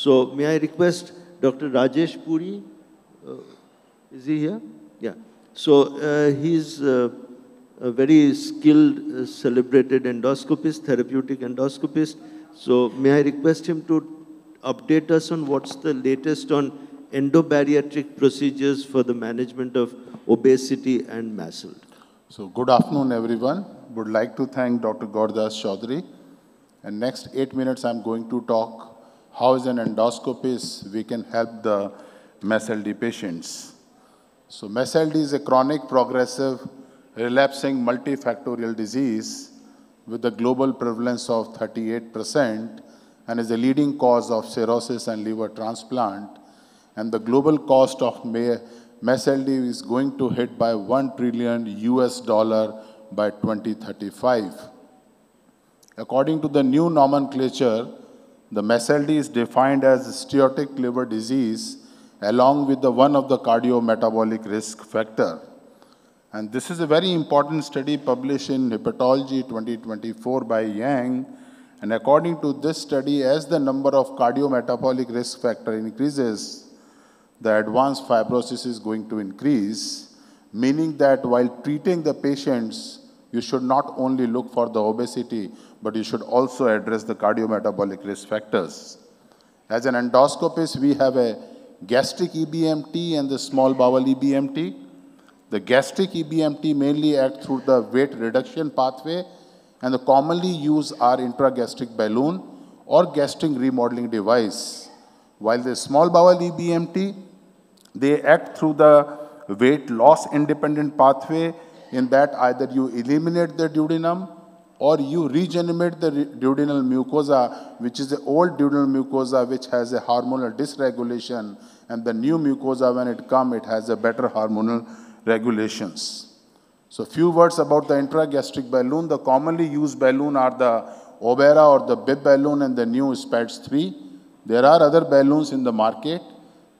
So may I request Dr. Rajesh Puri? Is he here? Yeah. So he's a very skilled, celebrated endoscopist, therapeutic endoscopist. So may I request him to update us on what's the latest on endobariatric procedures for the management of obesity and MASLD? So good afternoon, everyone. Would like to thank Dr. Gauradas Chaudhary. And next 8 minutes, I'm going to talk how as an endoscopist we can help the MASLD patients. So MASLD is a chronic, progressive, relapsing multifactorial disease with a global prevalence of 38% and is the leading cause of cirrhosis and liver transplant. And the global cost of MASLD is going to hit by $1 trillion by 2035. According to the new nomenclature, the MASLD is defined as steatotic liver disease along with one of the cardiometabolic risk factor. And this is a very important study published in Hepatology 2024 by Yang. And according to this study, as the number of cardiometabolic risk factor increases, the advanced fibrosis is going to increase, meaning that while treating the patients, you should not only look for the obesity, but you should also address the cardiometabolic risk factors. As an endoscopist, we have a gastric EBMT and the small bowel EBMT. The gastric EBMT mainly acts through the weight reduction pathway, and the commonly used are intragastric balloon or gastric remodeling device. While the small bowel EBMT, they act through the weight loss independent pathway, in that either you eliminate the duodenum or you regenerate the duodenal mucosa, which is the old duodenal mucosa which has a hormonal dysregulation, and the new mucosa, when it comes, it has a better hormonal regulations. So few words about the intragastric balloon. The commonly used balloon are the Obera or the Bib balloon and the new SPADS 3. There are other balloons in the market.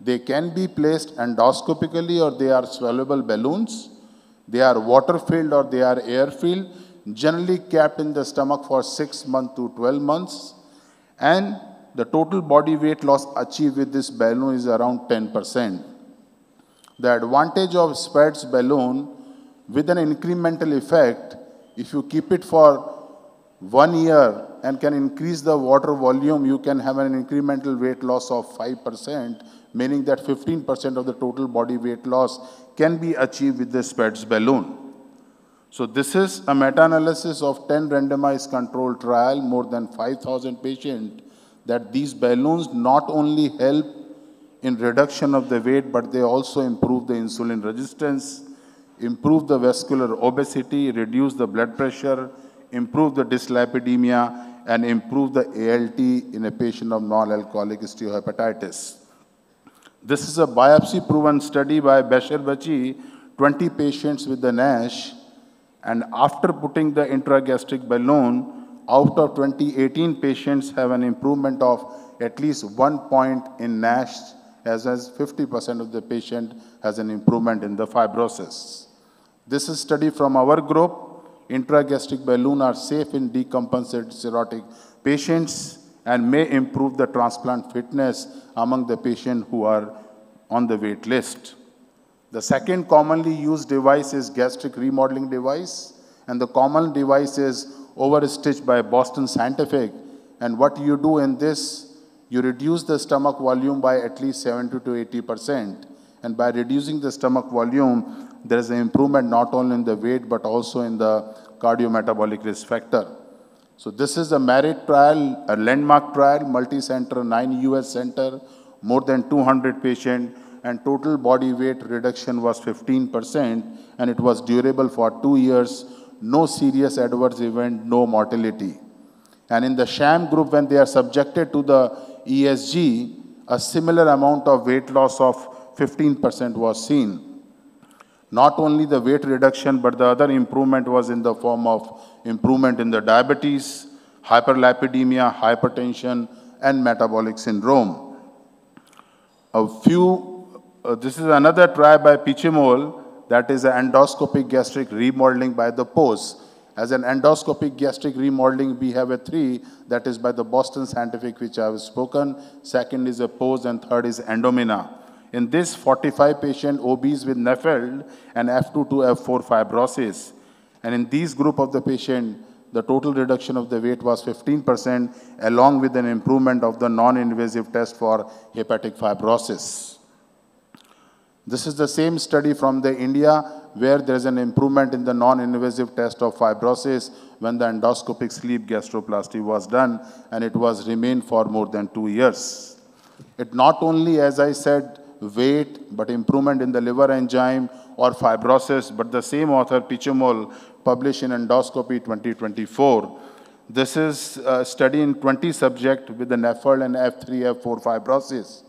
They can be placed endoscopically or they are swallowable balloons. They are water-filled or they are air-filled, generally kept in the stomach for 6 months to 12 months. And the total body weight loss achieved with this balloon is around 10%. The advantage of SPADS balloon with an incremental effect, if you keep it for 1 year and can increase the water volume, you can have an incremental weight loss of 5%, meaning that 15% of the total body weight loss can be achieved with the SPADS balloon. So this is a meta-analysis of 10 randomized controlled trial, more than 5,000 patients, that these balloons not only help in reduction of the weight, but they also improve the insulin resistance, improve the vascular obesity, reduce the blood pressure, improve the dyslipidemia, and improve the ALT in a patient of non-alcoholic steatohepatitis. This is a biopsy-proven study by Bashir Bachi, 20 patients with the NASH, and after putting the intragastric balloon, out of 18 patients have an improvement of at least 1 point in NASH, as 50% of the patient has an improvement in the fibrosis. This is a study from our group. Intragastric balloon are safe in decompensated cirrhotic patients and may improve the transplant fitness among the patients who are on the wait list. The second commonly used device is gastric remodeling device, and the common device is overstitched by Boston Scientific. And what you do in this, you reduce the stomach volume by at least 70 to 80%. And by reducing the stomach volume, there is an improvement not only in the weight, but also in the cardiometabolic risk factor. So this is a MERIT trial, a landmark trial, multi-center, 9 US center, more than 200 patients, and total body weight reduction was 15%, and it was durable for 2 years, no serious adverse event, no mortality. And in the sham group, when they are subjected to the ESG, a similar amount of weight loss of 15% was seen. Not only the weight reduction, but the other improvement was in the form of improvement in the diabetes, hyperlipidemia, hypertension, and metabolic syndrome. This is another trial by Pichimol, that is an endoscopic gastric remodeling by the pose. As an endoscopic gastric remodeling, we have a 3, that is by the Boston Scientific, which I have spoken. Second is a pose, and third is Endomina. In this 45 patient obese with NAFLD and F2 to F4 fibrosis, and in these group of the patient, the total reduction of the weight was 15%, along with an improvement of the non-invasive test for hepatic fibrosis. This is the same study from the India, where there is an improvement in the non-invasive test of fibrosis when the endoscopic sleeve gastroplasty was done, and it was remained for more than 2 years. It not only, as I said, weight, but improvement in the liver enzyme or fibrosis, but the same author, Pichumol, published in Endoscopy 2024. This is a study in 20 subjects with the NAFLD and F3, F4 fibrosis.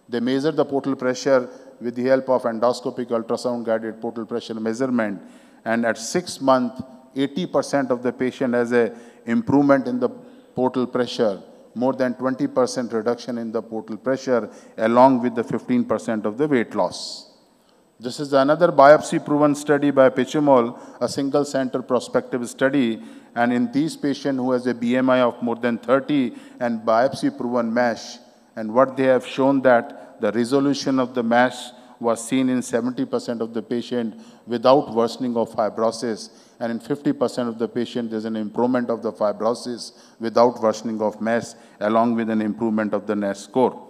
They measured the portal pressure with the help of endoscopic ultrasound-guided portal pressure measurement, and at 6 months, 80% of the patient has an improvement in the portal pressure, more than 20% reduction in the portal pressure, along with the 15% of the weight loss. This is another biopsy-proven study by Pichumol, a single-center prospective study, and in these patients who has a BMI of more than 30 and biopsy-proven MASH, and what they have shown that the resolution of the MASH was seen in 70% of the patient without worsening of fibrosis, and in 50% of the patient there's an improvement of the fibrosis without worsening of MASH, along with an improvement of the NASH score.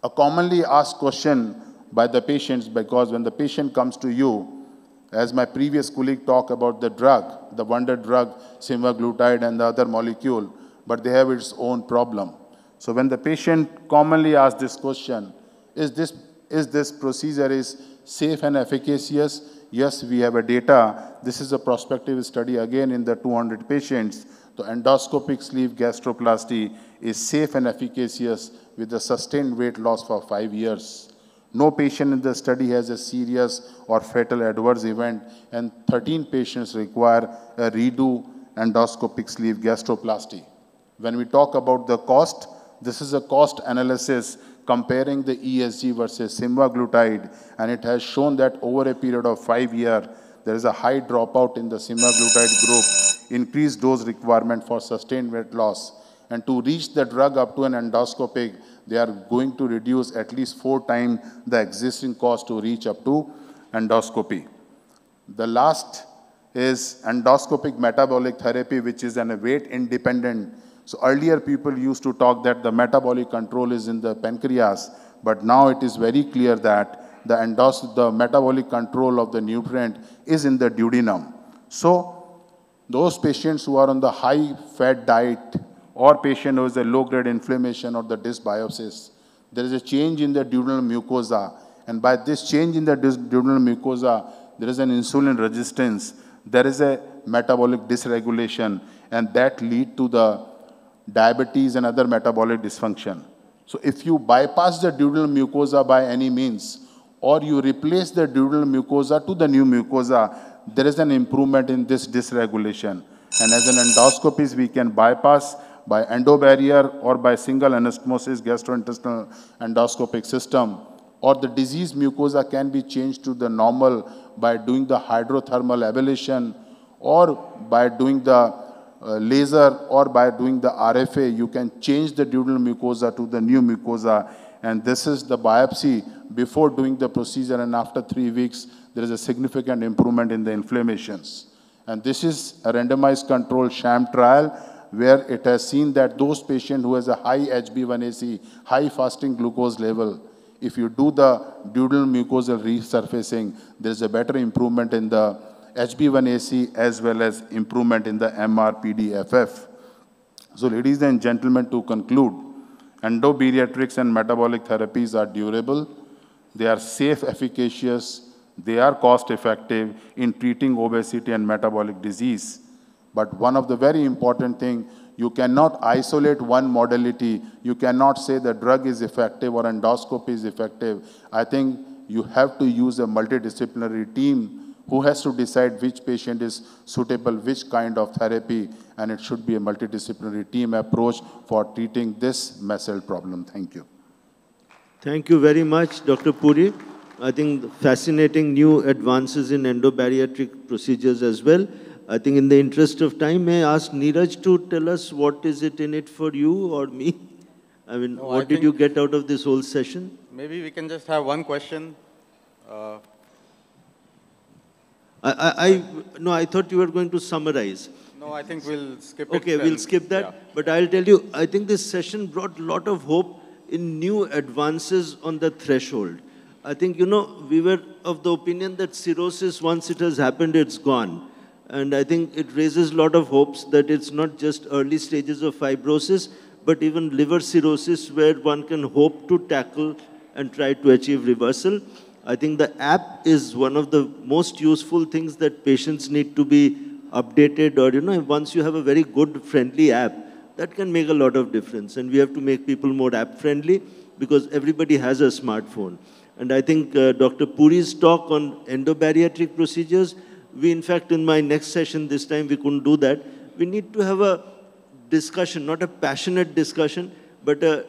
A commonly asked question by the patients, because when the patient comes to you, as my previous colleague talked about the drug, the wonder drug, semaglutide and the other molecule, but they have its own problem. So when the patient commonly asks this question, is this procedure is safe and efficacious? Yes, we have a data. This is a prospective study again in the 200 patients. The endoscopic sleeve gastroplasty is safe and efficacious with a sustained weight loss for 5 years. No patient in the study has a serious or fatal adverse event, and 13 patients require a redo endoscopic sleeve gastroplasty. When we talk about the cost, this is a cost analysis comparing the ESG versus semaglutide, and it has shown that over a period of 5 years, there is a high dropout in the semaglutide group, increased dose requirement for sustained weight loss. And to reach the drug up to an endoscopic, they are going to reduce at least 4 times the existing cost to reach up to endoscopy. The last is endoscopic metabolic therapy, which is a weight independent. So earlier people used to talk that the metabolic control is in the pancreas, but now it is very clear that the metabolic control of the nutrient is in the duodenum. So those patients who are on the high fat diet, or patient who has a low-grade inflammation or the disc biopsis, there is a change in the duodenal mucosa. And by this change in the duodenal mucosa, there is an insulin resistance, there is a metabolic dysregulation, and that lead to the diabetes and other metabolic dysfunction. So if you bypass the duodenal mucosa by any means, or you replace the duodenal mucosa to the new mucosa, there is an improvement in this dysregulation. And as an endoscopist, we can bypass by endobarrier or by single anastomosis gastrointestinal endoscopic system, or the diseased mucosa can be changed to the normal by doing the hydrothermal ablation, or by doing the laser, or by doing the RFA. You can change the duodenal mucosa to the new mucosa, and this is the biopsy before doing the procedure, and after 3 weeks, there is a significant improvement in the inflammations. And this is a randomized controlled sham trial, where it has seen that those patients who has a high HbA1c, high fasting glucose level, if you do the duodenal mucosal resurfacing, there is a better improvement in the HbA1c as well as improvement in the MRPDFF. So ladies and gentlemen, to conclude, endobariatrics and metabolic therapies are durable, they are safe, efficacious, they are cost-effective in treating obesity and metabolic disease. But one of the very important thing, you cannot isolate one modality. You cannot say the drug is effective or endoscopy is effective. I think you have to use a multidisciplinary team who has to decide which patient is suitable, which kind of therapy, and it should be a multidisciplinary team approach for treating this MESELD problem. Thank you. Thank you very much, Dr. Puri. I think fascinating new advances in endobariatric procedures as well. I think in the interest of time, may I ask Neeraj to tell us what is it in it for you or me? I mean, No, what did you get out of this whole session? Maybe we can just have one question. No, I thought you were going to summarize. No, I think we'll skip it. Okay, we'll skip that. Yeah. But I'll tell you, I think this session brought a lot of hope in new advances on the threshold. I think, you know, we were of the opinion that cirrhosis, once it has happened, it's gone. And I think it raises a lot of hopes that it's not just early stages of fibrosis, but even liver cirrhosis where one can hope to tackle and try to achieve reversal. I think the app is one of the most useful things that patients need to be updated, or, you know, once you have a very good, friendly app, that can make a lot of difference. And we have to make people more app-friendly because everybody has a smartphone. And I think Dr. Puri's talk on endobariatric procedures, we, in fact, in my next session this time, we couldn't do that. We need to have a discussion, not a passionate discussion, but a,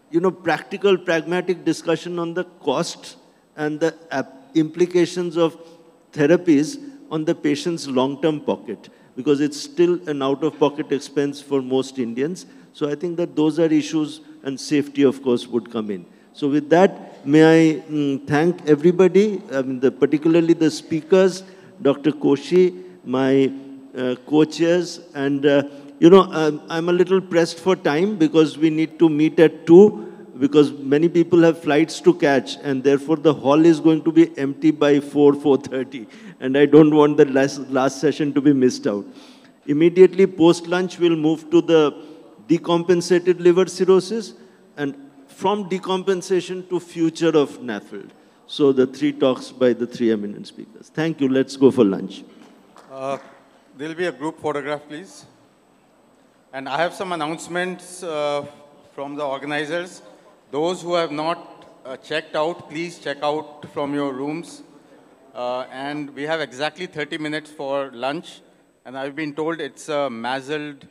you know, practical, pragmatic discussion on the costs and the implications of therapies on the patient's long-term pocket, because it's still an out-of-pocket expense for most Indians. So I think that those are issues, and safety, of course, would come in. So with that, may I thank everybody, I mean, particularly the speakers, Dr. Koshi, my co-chairs, and you know, I'm a little pressed for time because we need to meet at 2, because many people have flights to catch, and therefore the hall is going to be empty by 4:30, and I don't want the last session to be missed out. Immediately post-lunch, we'll move to the decompensated liver cirrhosis, and from decompensation to future of NAFLD. So the 3 talks by the 3 eminent speakers. Thank you. Let's go for lunch. There'll be a group photograph, please. And I have some announcements from the organizers. Those who have not checked out, please check out from your rooms. And we have exactly 30 minutes for lunch. And I've been told it's a MASLD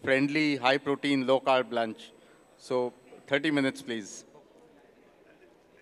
friendly, high protein, low carb lunch. So 30 minutes, please.